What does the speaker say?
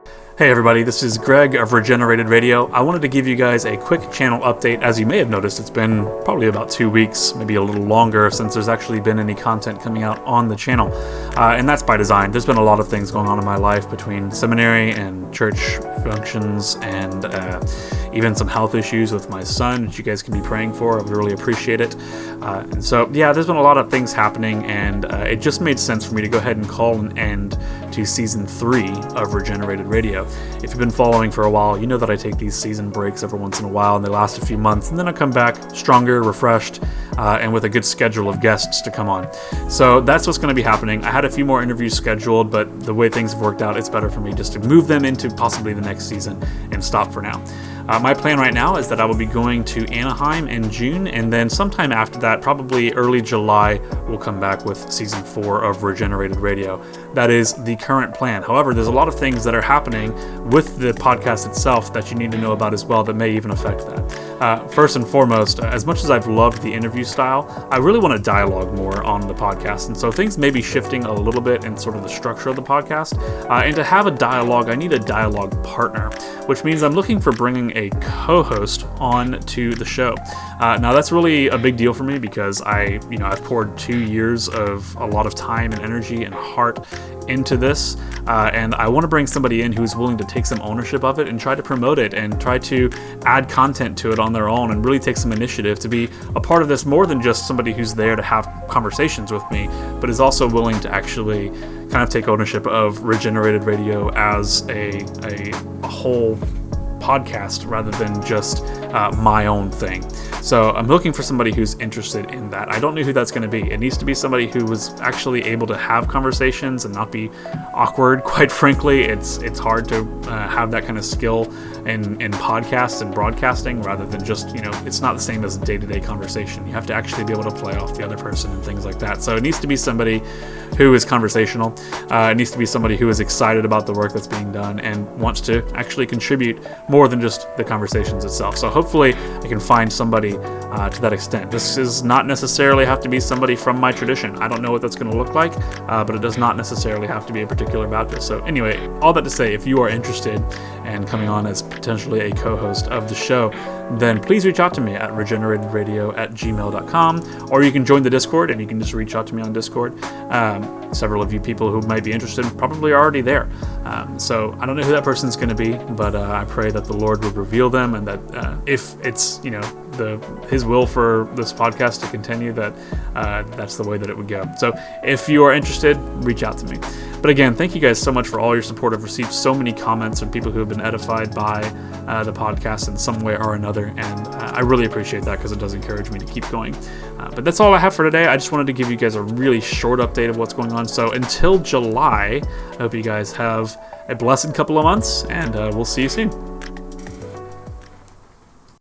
Hey everybody, this is Greg of Regenerated Radio. I wanted to give you guys a quick channel update. As you may have noticed, it's been probably about 2 weeks, maybe a little longer, since there's actually been any content coming out on the channel. And that's by design. There's been a lot of things going on in my life between seminary and church functions and even some health issues with my son, which you guys can be praying for. I would really appreciate it. And so, yeah, there's been a lot of things happening, and it just made sense for me to go ahead and call an end to Season 3 of Regenerated Radio. If you've been following for a while, you know that I take these season breaks every once in a while, and they last a few months, and then I come back stronger, refreshed, and with a good schedule of guests to come on. So that's what's going to be happening. I had a few more interviews scheduled, but the way things have worked out, it's better for me just to move them into possibly the next season and stop for now. My plan right now is that I will be going to Anaheim in June, and then sometime after that, probably early July, we'll come back with Season 4 of Regenerated Radio. That is the current plan. However, there's a lot of things that are happening with the podcast itself that you need to know about as well that may even affect that. First and foremost, as much as I've loved the interview style, I really want to dialogue more on the podcast, and so things may be shifting a little bit in sort of the structure of the podcast. And to have a dialogue, I need a dialogue partner, which means I'm looking for bringing a co-host on to the show. Now that's really a big deal for me because I've poured 2 years of a lot of time and energy and heart into this, and I want to bring somebody in who's willing to take some ownership of it and try to promote it and try to add content to it on their own and really take some initiative to be a part of this, more than just somebody who's there to have conversations with me, but is also willing to actually kind of take ownership of Regenerated Radio as a whole podcast rather than just my own thing. So I'm looking for somebody who's interested in that. I don't know who that's going to be. It needs to be somebody who was actually able to have conversations and not be awkward. Quite frankly, it's hard to have that kind of skill in podcasts and broadcasting rather than just, it's not the same as a day-to-day conversation. You have to actually be able to play off the other person and things like that. So it needs to be somebody who is conversational. It needs to be somebody who is excited about the work that's being done and wants to actually contribute more than just the conversations itself. So hopefully I can find somebody to that extent. This does not necessarily have to be somebody from my tradition. I don't know what that's going to look like, but it does not necessarily have to be a particular Baptist. So anyway, all that to say, if you are interested in coming on as potentially a co-host of the show, then please reach out to me at regeneratedраdio@gmail.com, or you can join the Discord and you can just reach out to me on Discord. Several of you people who might be interested probably are already there. So I don't know who that person's going to be, but I pray that the Lord would reveal them, and that if it's His will for this podcast to continue, that that's the way that it would go. So if you are interested, reach out to me. But again, thank you guys so much for all your support. I've received so many comments from people who have been edified by the podcast in some way or another, and I really appreciate that because it does encourage me to keep going. But that's all I have for today. I just wanted to give you guys a really short update of what's going on. So until July, I hope you guys have a blessed couple of months, and we'll see you soon.